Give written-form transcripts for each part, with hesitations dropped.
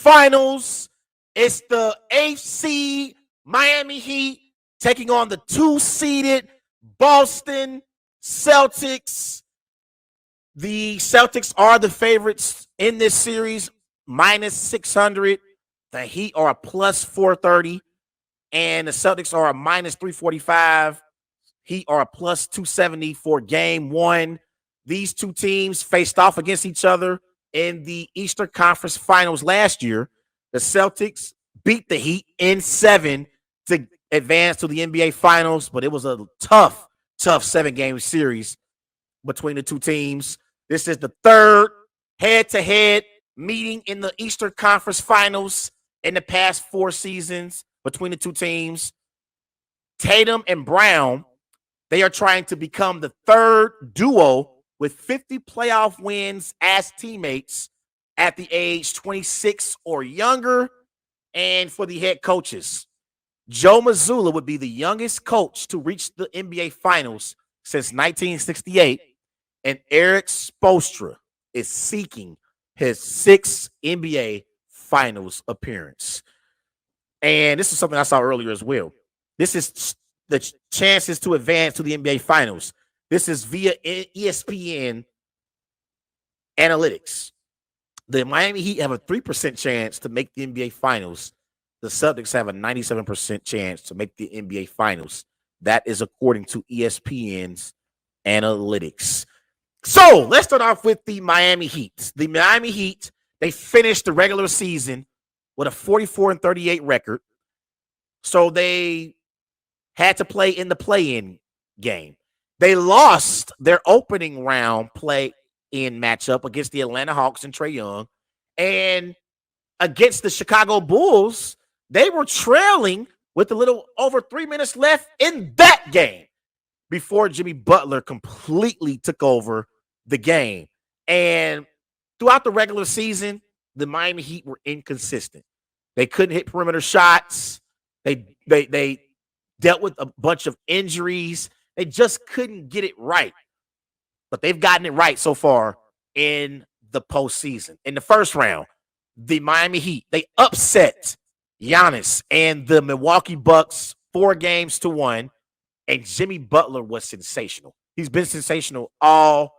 Finals. It's the 8th seed Miami Heat taking on the 2-seeded Boston Celtics. The Celtics are the favorites in this series, minus 600. The Heat are a plus 430, and the Celtics are a minus 345. Heat are a plus 270 for game one. These two teams faced off against each other in the Eastern Conference Finals last year. The Celtics beat the Heat in 7 to advance to the NBA Finals, but it was a tough 7-game series between the two teams. This is the third head-to-head meeting in the Eastern Conference Finals in the past 4 seasons between the two teams. Tatum and Brown, they are trying to become the third duo with 50 playoff wins as teammates at the age 26 or younger. And for the head coaches, Joe Mazzulla would be the youngest coach to reach the NBA Finals since 1968. And Eric Spoelstra is seeking his 6th NBA Finals appearance. And this is something I saw earlier as well. This is the chances to advance to the NBA Finals. This is via ESPN Analytics. The Miami Heat have a 3% chance to make the NBA Finals. The Celtics have a 97% chance to make the NBA Finals. That is according to ESPN's analytics. So let's start off with the Miami Heat. The Miami Heat, they finished the regular season with a 44-38 record. So they had to play in the play-in game. They lost their opening round play-in matchup against the Atlanta Hawks and Trae Young. And against the Chicago Bulls, they were trailing with a little over 3 minutes left in that game before Jimmy Butler completely took over the game. And throughout the regular season, the Miami Heat were inconsistent. They couldn't hit perimeter shots. They dealt with a bunch of injuries. They just couldn't get it right. But they've gotten it right so far in the postseason. In the first round, the Miami Heat, they upset Giannis and the Milwaukee Bucks 4-1. And Jimmy Butler was sensational. He's been sensational all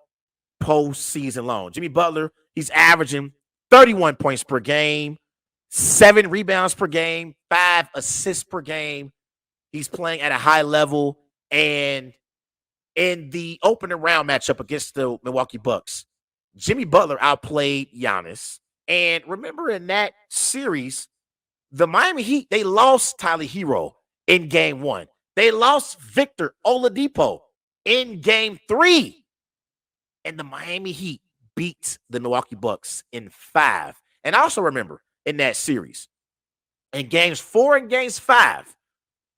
postseason long. Jimmy Butler, he's averaging 31 points per game, 7 rebounds per game, 5 assists per game. He's playing at a high level. And in the opening round matchup against the Milwaukee Bucks, Jimmy Butler outplayed Giannis. And remember in that series, the Miami Heat, they lost Tyler Hero in game 1. They lost Victor Oladipo in game 3. And the Miami Heat beat the Milwaukee Bucks in 5. And also remember, in that series, in games 4 and games 5,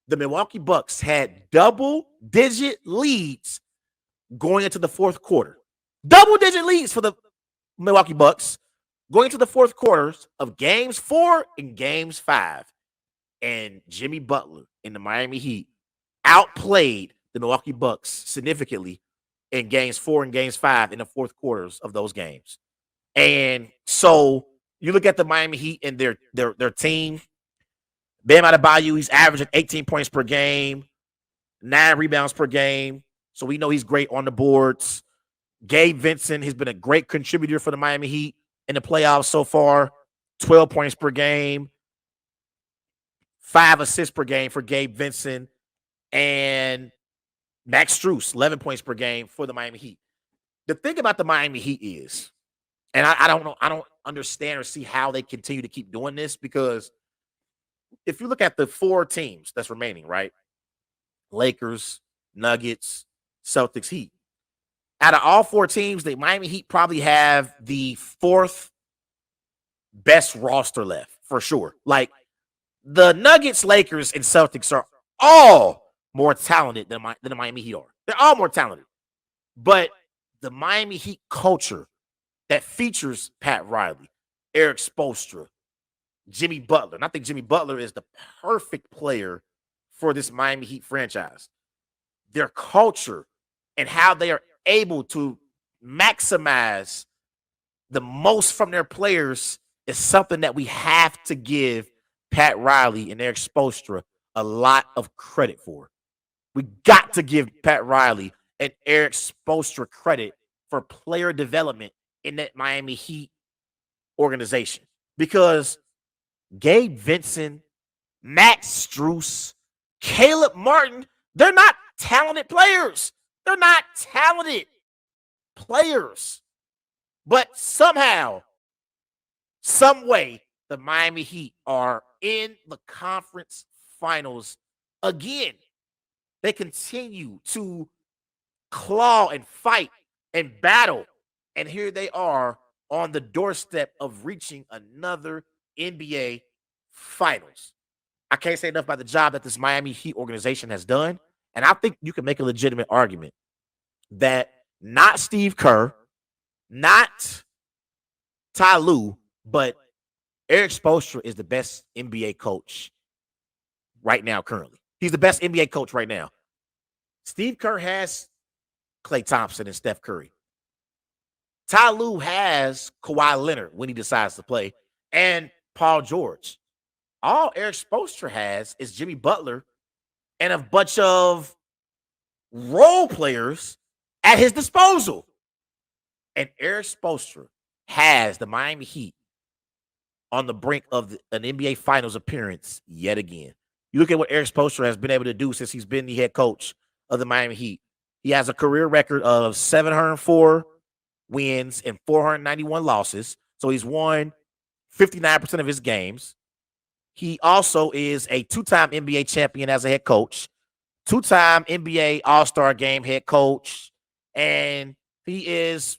the Milwaukee Bucks had double-digit leads going into the fourth quarter. Double-digit leads for the Milwaukee Bucks going into the fourth quarters of games 4 and games 5. And Jimmy Butler in the Miami Heat outplayed the Milwaukee Bucks significantly in games 4 and games 5 in the fourth quarters of those games. And so you look at the Miami Heat and their team. Bam Adebayo, he's averaging 18 points per game, 9 rebounds per game. So we know he's great on the boards. Gabe Vincent has been a great contributor for the Miami Heat in the playoffs so far. 12 points per game, 5 assists per game for Gabe Vincent. And Max Strus, 11 points per game for the Miami Heat. The thing about the Miami Heat is, and I don't know, I don't understand or see how they continue to keep doing this, because if you look at the 4 teams that's remaining, right? Lakers, Nuggets, Celtics, Heat. Out of all 4 teams, the Miami Heat probably have the 4th best roster left, for sure. Like, the Nuggets, Lakers, and Celtics are all more talented than the Miami Heat are. They're all more talented. But the Miami Heat culture that features Pat Riley, Eric Spoelstra, Jimmy Butler. And I think Jimmy Butler is the perfect player for this Miami Heat franchise. Their culture and how they are able to maximize the most from their players is something that we have to give Pat Riley and Eric Spoelstra a lot of credit for. We got to give Pat Riley and Eric Spoelstra credit for player development in that Miami Heat organization, because Gabe Vincent, Max Strus, Caleb Martin, they're not talented players. They're not talented players. But somehow, some way, the Miami Heat are in the conference finals again. They continue to claw and fight and battle. And here they are on the doorstep of reaching another NBA finals. I can't say enough about the job that this Miami Heat organization has done. And I think you can make a legitimate argument that not Steve Kerr, not Ty Lue, but Eric Spoelstra is the best NBA coach right now, currently. He's the best NBA coach right now. Steve Kerr has Klay Thompson and Steph Curry. Ty Lue has Kawhi Leonard when he decides to play, and Paul George. All Eric Spoelstra has is Jimmy Butler and a bunch of role players at his disposal. And Eric Spoelstra has the Miami Heat on the brink of an NBA Finals appearance yet again. You look at what Eric Spoelstra has been able to do since he's been the head coach of the Miami Heat. He has a career record of 704 wins and 491 losses. So he's won 59% of his games. He also is a two-time NBA champion as a head coach, two-time NBA All-Star Game head coach, and he is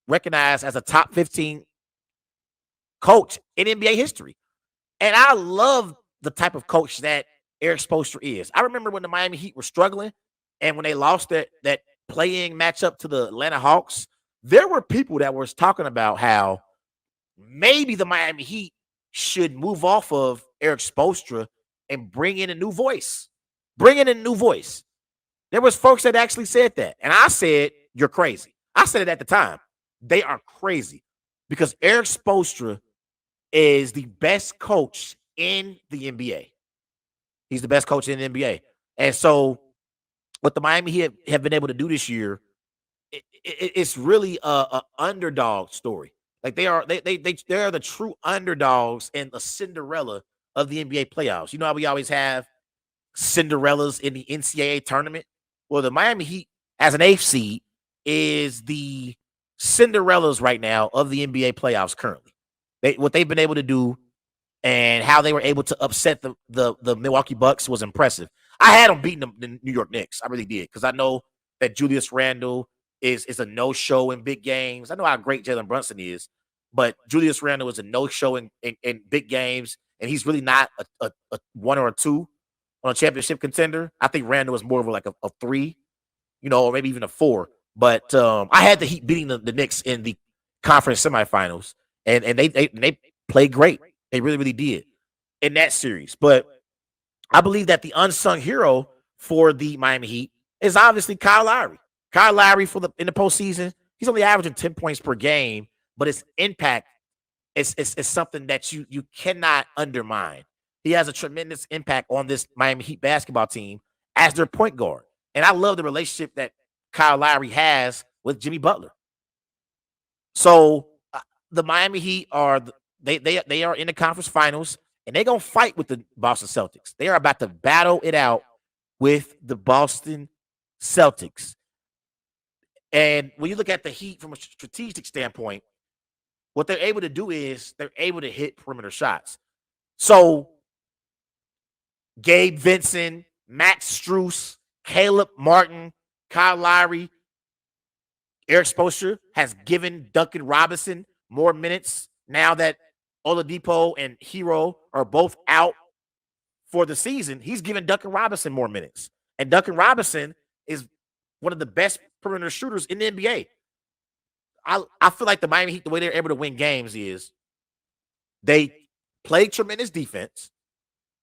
recognized as a top 15 coach in NBA history. And I love the type of coach that Eric Spoelstra is. I remember when the Miami Heat were struggling and when they lost that play-in matchup to the Atlanta Hawks, there were people that were talking about how maybe the Miami Heat should move off of Eric Spoelstra and bring in a new voice. Bring in a new voice. There was folks that actually said that. And I said, you're crazy. I said it at the time. They are crazy because Eric Spoelstra is the best coach in the NBA. He's the best coach in the NBA. And so what the Miami Heat have been able to do this year, it's really a underdog story. Like they are the true underdogs and the Cinderella of the NBA playoffs. You know how we always have Cinderellas in the NCAA tournament? Well, the Miami Heat as an 8th seed is the Cinderellas right now of the NBA playoffs currently. What they've been able to do and how they were able to upset the Milwaukee Bucks was impressive. I had them beating the New York Knicks. I really did, because I know that Julius Randle is a no-show in big games. I know how great Jalen Brunson is, but Julius Randle is a no-show in big games, and he's really not a 1 or a 2 on a championship contender. I think Randle is more of like a 3, or maybe even a 4. But I had the Heat beating the Knicks in the conference semifinals, and they played great. They really, really did in that series. But I believe that the unsung hero for the Miami Heat is obviously Kyle Lowry. Kyle Lowry in the postseason, he's only averaging 10 points per game, but his impact is something that you cannot undermine. He has a tremendous impact on this Miami Heat basketball team as their point guard. And I love the relationship that Kyle Lowry has with Jimmy Butler. So the Miami Heat are they are in the conference finals, and they're going to fight with the Boston Celtics. They are about to battle it out with the Boston Celtics. And when you look at the Heat from a strategic standpoint, what they're able to do is they're able to hit perimeter shots. So Gabe Vincent, Max Strus, Caleb Martin, Kyle Lowry, Eric Spoelstra has given Duncan Robinson more minutes now that Oladipo and Hero are both out for the season. He's given Duncan Robinson more minutes. And Duncan Robinson is one of the best perimeter shooters in the NBA. I feel like the Miami Heat, the way they're able to win games is they play tremendous defense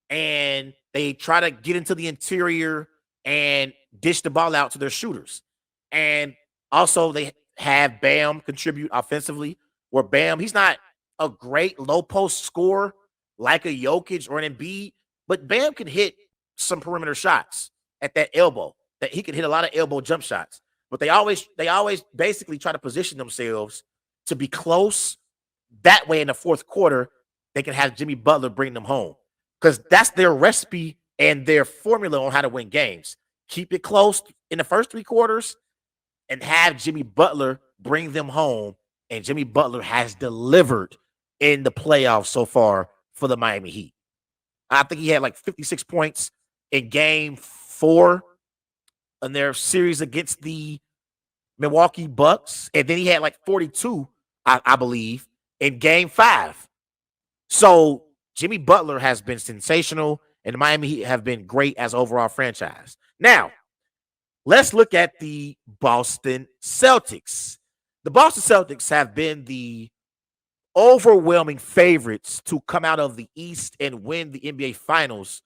and they try to get into the interior and dish the ball out to their shooters. And also they have Bam contribute offensively, where Bam, he's not a great low post scorer like a Jokic or an Embiid, but Bam can hit some perimeter shots at that elbow. That he can hit a lot of elbow jump shots. But they always basically try to position themselves to be close. That way in the fourth quarter, they can have Jimmy Butler bring them home. Because that's their recipe and their formula on how to win games. Keep it close in the first three quarters and have Jimmy Butler bring them home. And Jimmy Butler has delivered in the playoffs so far for the Miami Heat. I think he had like 56 points in game 4 in their series against the Milwaukee Bucks. And then he had like 42, I believe, in game 5. So Jimmy Butler has been sensational, and the Miami Heat have been great as overall franchise. Now, let's look at the Boston Celtics. The Boston Celtics have been the overwhelming favorites to come out of the East and win the NBA Finals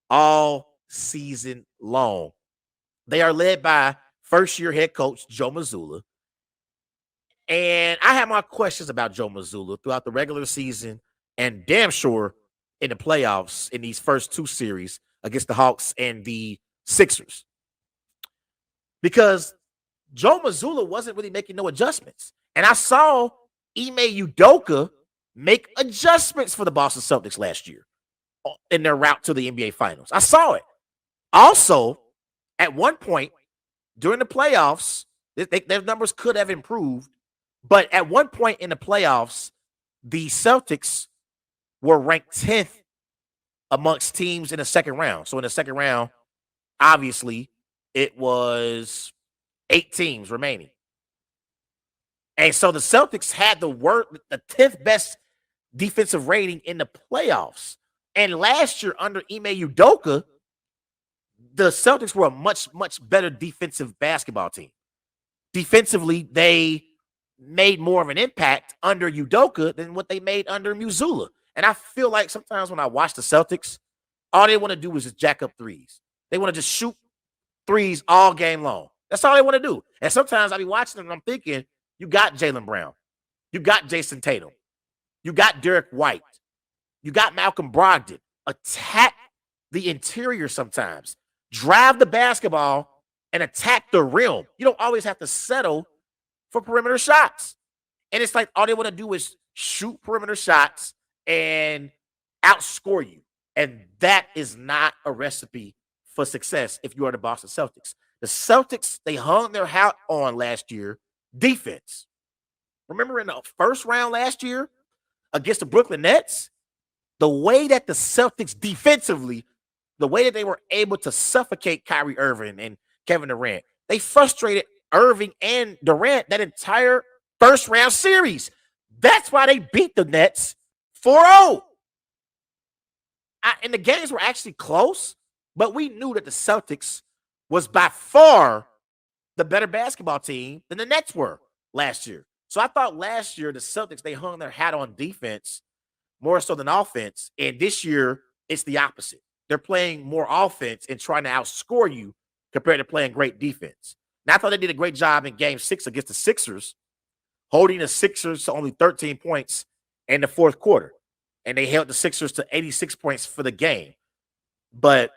all season long. They are led by first-year head coach Joe Mazzulla. And I have my questions about Joe Mazzulla throughout the regular season and damn sure in the playoffs in these first 2 series against the Hawks and the Sixers. Because Joe Mazzulla wasn't really making no adjustments. And I saw Ime Udoka make adjustments for the Boston Celtics last year in their route to the NBA Finals. I saw it. Also, at one point during the playoffs, their numbers could have improved. But at one point in the playoffs, the Celtics were ranked 10th amongst teams in the second round. So in the second round, obviously, it was 8 teams remaining. And so the Celtics had the 10th best defensive rating in the playoffs. And last year, under Ime Udoka, the Celtics were a much, much better defensive basketball team. Defensively, they made more of an impact under Udoka than what they made under Mazzulla. And I feel like sometimes when I watch the Celtics, all they want to do is just jack up threes. They want to just shoot threes all game long. That's all they want to do. And sometimes I be watching them and I'm thinking, you got Jaylen Brown. You got Jason Tatum. You got Derek White. You got Malcolm Brogdon. Attack the interior sometimes. Drive the basketball and attack the rim. You don't always have to settle for perimeter shots. And it's like all they want to do is shoot perimeter shots and outscore you. And that is not a recipe for success if you are the Boston Celtics. The Celtics, they hung their hat on last year defense. Remember in the first round last year against the Brooklyn Nets, the way that the Celtics defensively, the way that they were able to suffocate Kyrie Irving and Kevin Durant, they frustrated Irving and Durant that entire first round series. That's why they beat the Nets 4-0. And the games were actually close, but we knew that the Celtics was by far the better basketball team than the Nets were last year. So I thought last year the Celtics, they hung their hat on defense more so than offense. And this year, it's the opposite. They're playing more offense and trying to outscore you compared to playing great defense. Now, I thought they did a great job in game 6 against the Sixers, holding the Sixers to only 13 points in the fourth quarter. And they held the Sixers to 86 points for the game. And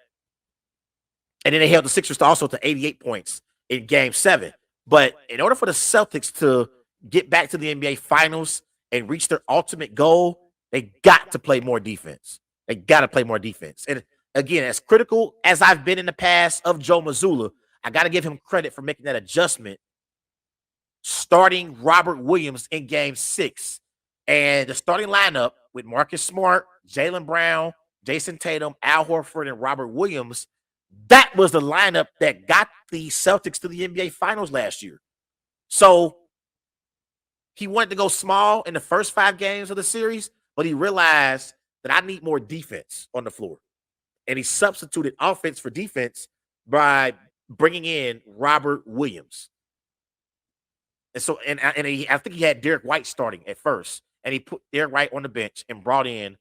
then they held the Sixers to 88 points in game 7. But in order for the Celtics to get back to the NBA Finals and reach their ultimate goal, they got to play more defense. They got to play more defense. And again, as critical as I've been in the past of Joe Mazzulla, I got to give him credit for making that adjustment, starting Robert Williams in game 6. And the starting lineup with Marcus Smart, Jaylen Brown, Jason Tatum, Al Horford, and Robert Williams, that was the lineup that got the Celtics to the NBA Finals last year. So he wanted to go small in the first 5 games of the series, but he realized that I need more defense on the floor. And he substituted offense for defense by bringing in Robert Williams. And so, I think he had Derek White starting at first, and he put Derek White on the bench and brought in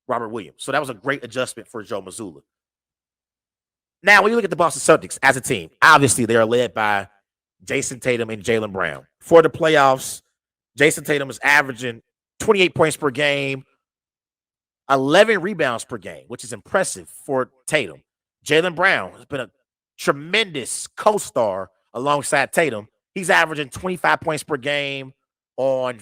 Robert Williams. So that was a great adjustment for Joe Mazzulla. Now, when you look at the Boston Celtics as a team, obviously they are led by Jason Tatum and Jaylen Brown. For the playoffs, Jason Tatum is averaging 28 points per game, 11 rebounds per game, which is impressive for Tatum. Jaylen Brown has been a tremendous co-star alongside Tatum. He's averaging 25 points per game on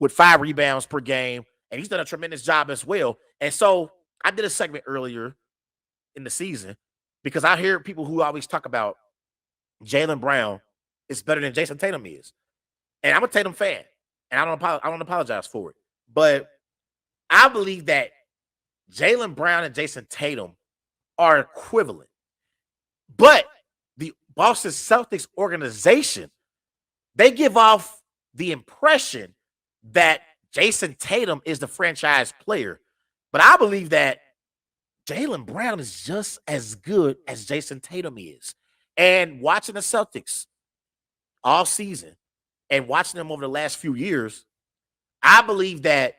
with 5 rebounds per game, and he's done a tremendous job as well. And so I did a segment earlier in the season because I hear people who always talk about Jaylen Brown is better than Jason Tatum is. And I'm a Tatum fan, and I don't apologize for it. But I believe that Jaylen Brown and Jason Tatum are equivalent. But the Boston Celtics organization, they give off the impression that Jason Tatum is the franchise player. But I believe that Jaylen Brown is just as good as Jason Tatum is. And watching the Celtics all season and watching them over the last few years, I believe that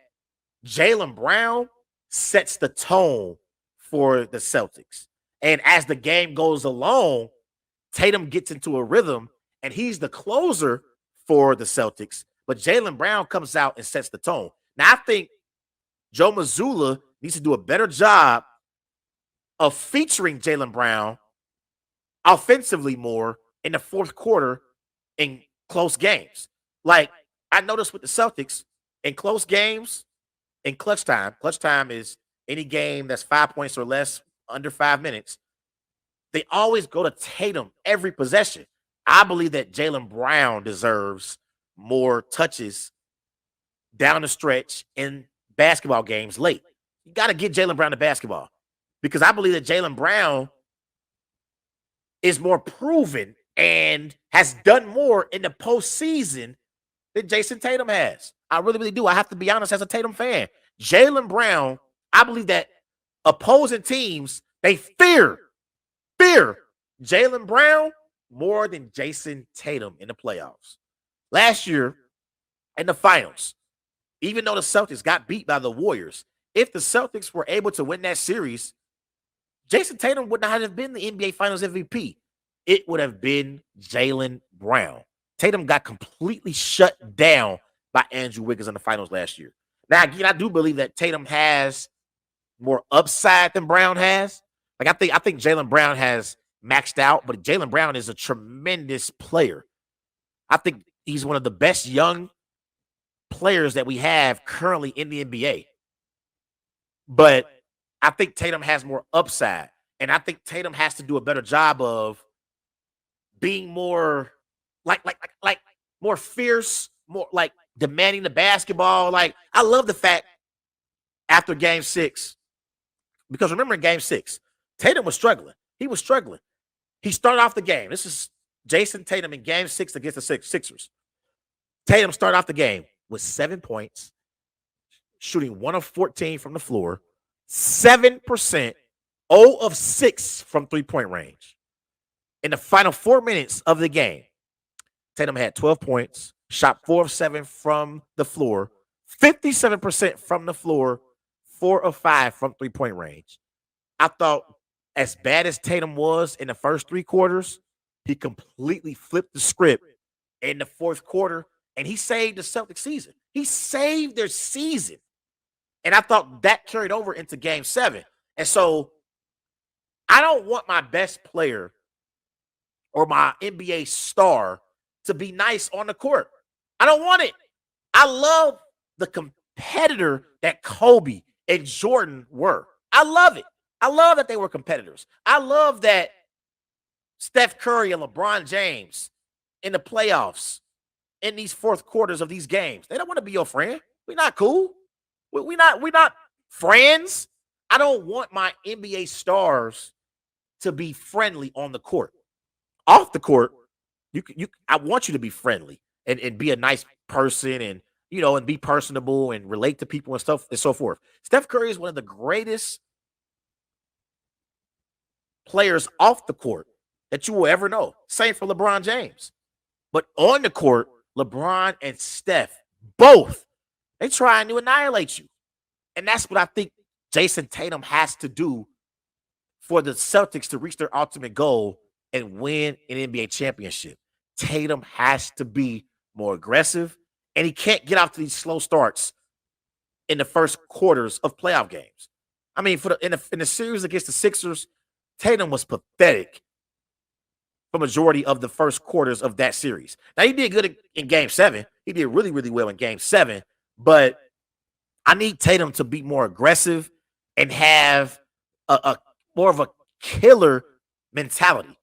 Jaylen Brown sets the tone for the Celtics. And as the game goes along, Tatum gets into a rhythm, and he's the closer for the Celtics. But Jaylen Brown comes out and sets the tone. Now, I think Joe Mazzulla needs to do a better job of featuring Jaylen Brown offensively more in the fourth quarter in close games. Like, I noticed with the Celtics, in close games, in clutch time is any game that's 5 points or less under 5 minutes, they always go to Tatum every possession. I believe that Jaylen Brown deserves more touches down the stretch in basketball games late. You got to get Jaylen Brown to basketball because I believe that Jaylen Brown is more proven and has done more in the postseason than Jason Tatum has. I really, really do. I have to be honest as a Tatum fan. Jaylen Brown, I believe that opposing teams, they fear Jaylen Brown more than Jason Tatum in the playoffs. Last year in the finals, even though the Celtics got beat by the Warriors, if the Celtics were able to win that series, Jason Tatum would not have been the NBA Finals MVP. It would have been Jaylen Brown. Tatum got completely shut down by Andrew Wiggins in the finals last year. Now, again, I do believe that Tatum has more upside than Brown has. Like, I think Jaylen Brown has maxed out, but Jaylen Brown is a tremendous player. I think he's one of the best young players that we have currently in the NBA. But I think Tatum has more upside. And I think Tatum has to do a better job of being more like more fierce, more like demanding the basketball. Like, I love the fact after game 6, because remember in game 6, Tatum was struggling. He was struggling. He started off the game. This is Jason Tatum in game 6 against the Sixers. Tatum started off the game with 7 points, shooting 1 of 14 from the floor, 7%, 0 of 6 from three-point range. In the final 4 minutes of the game, Tatum had 12 points, shot 4 of 7 from the floor, 57% from the floor, 4 of 5 from three-point range. I thought as bad as Tatum was in the first 3 quarters, he completely flipped the script in the fourth quarter, and he saved the Celtics season. He saved their season. And I thought that carried over into game 7. And so I don't want my best player or my NBA star to be nice on the court. I don't want it. I love the competitor that Kobe and Jordan were. I love it. I love that they were competitors. I love that Steph Curry and LeBron James in the playoffs, in these fourth quarters of these games, they don't want to be your friend. We're not cool. We're not friends. I don't want my NBA stars to be friendly on the court. Off the court, I want you to be friendly and be a nice person and and be personable and relate to people and stuff and so forth. Steph Curry is one of the greatest players off the court that you will ever know. Same for LeBron James. But on the court, LeBron and Steph, both, they trying to annihilate you. And that's what I think Jason Tatum has to do for the Celtics to reach their ultimate goal and win an NBA championship. Tatum has to be more aggressive and he can't get off to these slow starts in the first quarters of playoff games. I mean, in the series against the Sixers, Tatum was pathetic for majority of the first quarters of that series. Now, he did good in Game 7. He did really, really well in Game 7, but I need Tatum to be more aggressive and have a more of a killer mentality.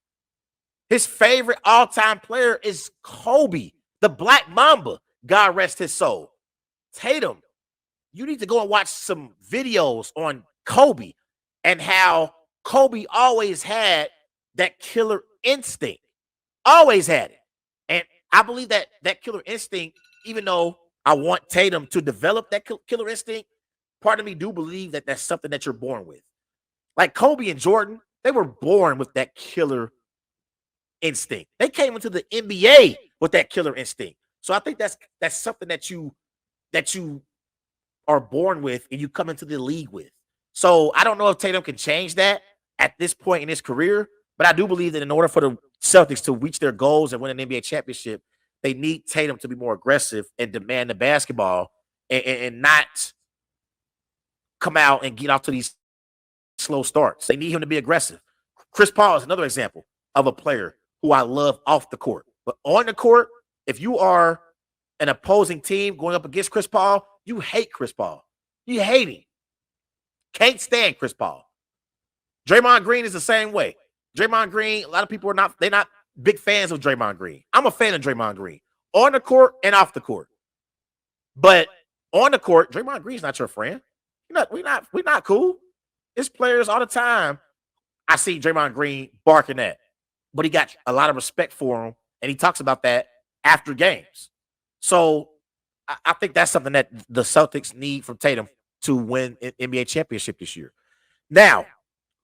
His favorite all-time player is Kobe, the Black Mamba. God rest his soul. Tatum, you need to go and watch some videos on Kobe and how Kobe always had that killer instinct. Always had it. And I believe that killer instinct, even though I want Tatum to develop that killer instinct, part of me do believe that that's something that you're born with. Like Kobe and Jordan, they were born with that killer instinct. They came into the NBA with that killer instinct. So I think that's something that you are born with and you come into the league with. So I don't know if Tatum can change that at this point in his career, but I do believe that in order for the Celtics to reach their goals and win an NBA championship, they need Tatum to be more aggressive and demand the basketball and not come out and get off to these slow starts. They need him to be aggressive. Chris Paul is another example of a player who I love off the court. But on the court, if you are an opposing team going up against Chris Paul, you hate Chris Paul. You hate him. Can't stand Chris Paul. Draymond Green is the same way. Draymond Green, a lot of people they're not big fans of Draymond Green. I'm a fan of Draymond Green on the court and off the court. But on the court, Draymond Green's not your friend. We're not cool. There's players all the time I see Draymond Green barking at, but he got a lot of respect for him, and he talks about that after games. So I think that's something that the Celtics need from Tatum to win an NBA championship this year. Now,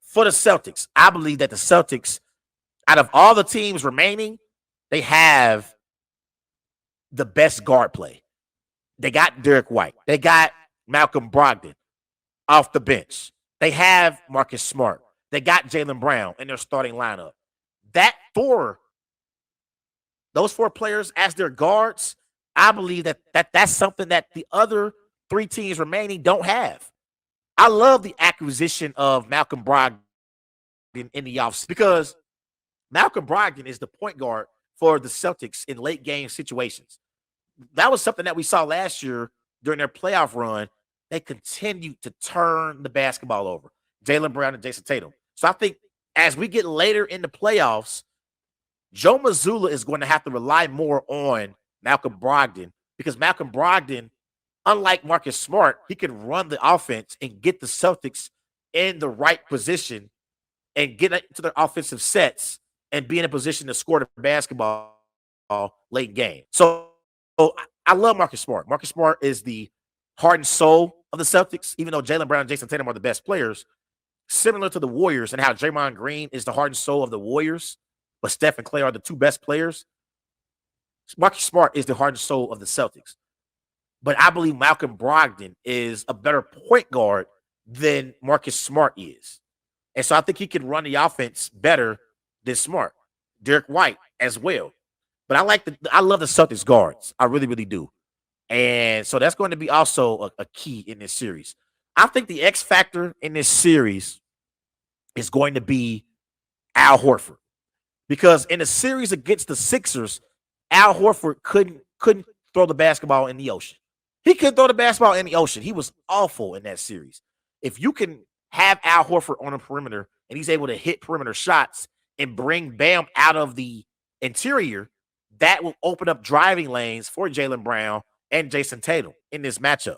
for the Celtics, I believe that the Celtics, out of all the teams remaining, they have the best guard play. They got Derek White. They got Malcolm Brogdon off the bench. They have Marcus Smart. They got Jaylen Brown in their starting lineup. Those four players as their guards, I believe that's something that the other three teams remaining don't have. I love the acquisition of Malcolm Brogdon in the offseason because Malcolm Brogdon is the point guard for the Celtics in late game situations. That was something that we saw last year during their playoff run. They continued to turn the basketball over. Jaylen Brown and Jason Tatum. So I think as we get later in the playoffs, Joe Mazzulla is going to have to rely more on Malcolm Brogdon because Malcolm Brogdon, unlike Marcus Smart, he can run the offense and get the Celtics in the right position and get into their offensive sets and be in a position to score the basketball late game. So I love Marcus Smart. Marcus Smart is the heart and soul of the Celtics, even though Jaylen Brown and Jason Tatum are the best players, similar to the Warriors and how Draymond Green is the heart and soul of the Warriors, but Steph and Clay are the two best players. Marcus Smart is the heart and soul of the Celtics. But I believe Malcolm Brogdon is a better point guard than Marcus Smart is. And so I think he can run the offense better than Smart. Derek White as well. But I love the Celtics guards. I really, really do. And so that's going to be also a key in this series. I think the X factor in this series is going to be Al Horford. Because in the series against the Sixers, Al Horford couldn't throw the basketball in the ocean. He couldn't throw the basketball in the ocean. He was awful in that series. If you can have Al Horford on the perimeter and he's able to hit perimeter shots and bring Bam out of the interior, that will open up driving lanes for Jaylen Brown and Jason Tatum in this matchup.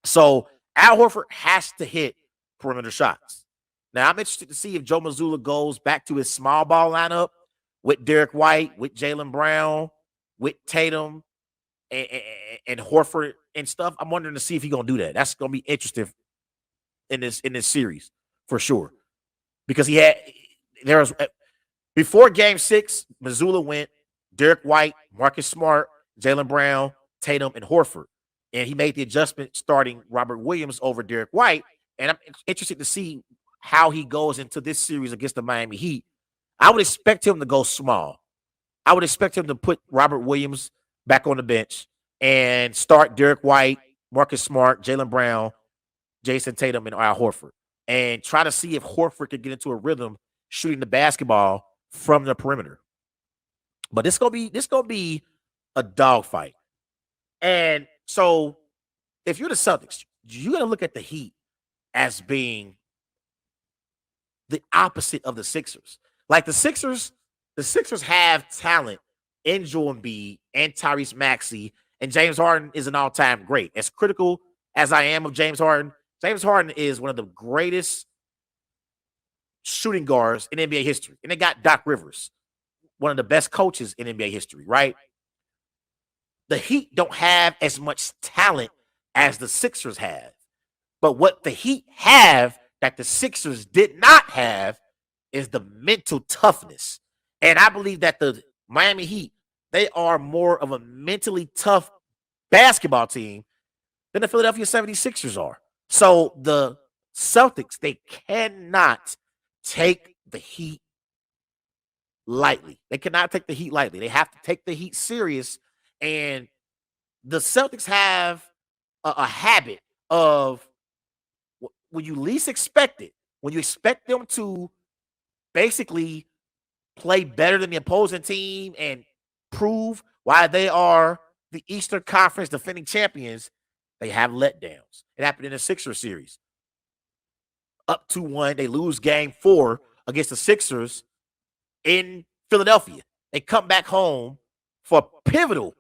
So Al Horford has to hit perimeter shots. Now, I'm interested to see if Joe Mazzulla goes back to his small ball lineup with Derek White, with Jaylen Brown, with Tatum, and Horford and stuff. I'm wondering to see if he's going to do that. That's going to be interesting in this series for sure. Because before Game 6, Mazzulla went Derek White, Marcus Smart, Jaylen Brown, Tatum, and Horford. And he made the adjustment starting Robert Williams over Derek White. And I'm interested to see how he goes into this series against the Miami Heat. I would expect him to go small. I would expect him to put Robert Williams back on the bench and start Derek White, Marcus Smart, Jaylen Brown, Jason Tatum, and Al Horford, and try to see if Horford can get into a rhythm shooting the basketball from the perimeter. But this gonna be a dogfight. And so if you're the Celtics, you're gonna look at the Heat as being the opposite of the Sixers. Like the Sixers have talent in Joel Embiid and Tyrese Maxey, and James Harden is an all-time great. As critical as I am of James Harden is one of the greatest shooting guards in NBA history. And they got Doc Rivers, one of the best coaches in NBA history, right? The Heat don't have as much talent as the Sixers have. But what the Heat have that the Sixers did not have is the mental toughness. And I believe that the Miami Heat, they are more of a mentally tough basketball team than the Philadelphia 76ers are. So the Celtics, they cannot take the Heat lightly. They cannot take the Heat lightly. They have to take the Heat serious. And the Celtics have a habit of when you least expect it, when you expect them to basically play better than the opposing team and prove why they are the Eastern Conference defending champions, they have letdowns. It happened in the Sixers series. Up 2-1, they lose game 4 against the Sixers in Philadelphia. They come back home for pivotal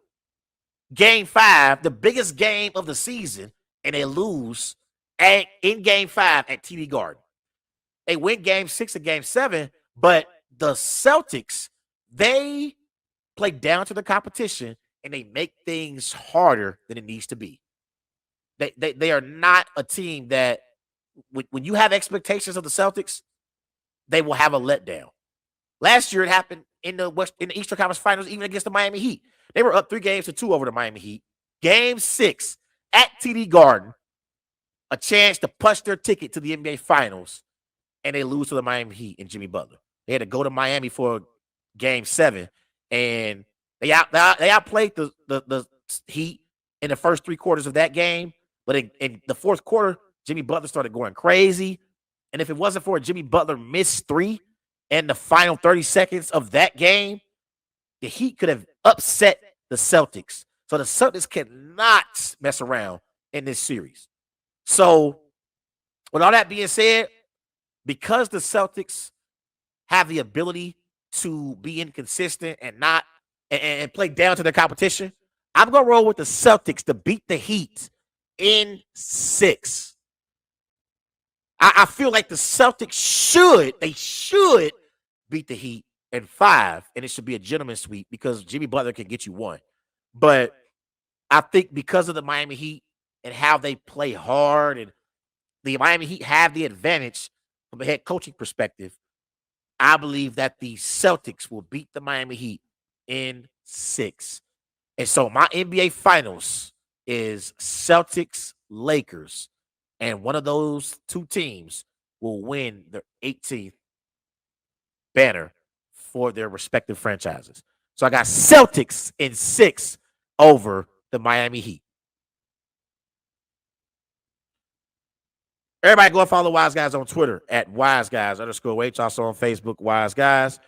game 5, the biggest game of the season, and they lose in game 5 at TD Garden. They win game 6 and game 7, but the Celtics, they play down to the competition and they make things harder than it needs to be. They are not a team that when you have expectations of the Celtics, they will have a letdown. Last year it happened in the Eastern Conference Finals, even against the Miami Heat. They were up 3-2 over the Miami Heat. Game 6 at TD Garden, a chance to punch their ticket to the NBA Finals, and they lose to the Miami Heat and Jimmy Butler. They had to go to Miami for game 7, and they outplayed the Heat in the first 3 quarters of that game. But in the fourth quarter, Jimmy Butler started going crazy. And if it wasn't for a Jimmy Butler missed 3 in the final 30 seconds of that game, the Heat could have upset the Celtics. So the Celtics cannot mess around in this series. So with all that being said, because the Celtics have the ability to be inconsistent and not and play down to their competition, I'm going to roll with the Celtics to beat the Heat in 6. I feel like the Celtics should beat the Heat in 5, and it should be a gentleman's sweep because Jimmy Butler can get you 1. But I think because of the Miami Heat and how they play hard, and the Miami Heat have the advantage from a head coaching perspective, I believe that the Celtics will beat the Miami Heat in 6. And so my NBA Finals is Celtics-Lakers, and one of those 2 teams will win their 18th banner for their respective franchises. So I got Celtics in 6 over the Miami Heat. Everybody go and follow Wise Guys on Twitter at WiseGuys_H. Also on Facebook, Wise Guys.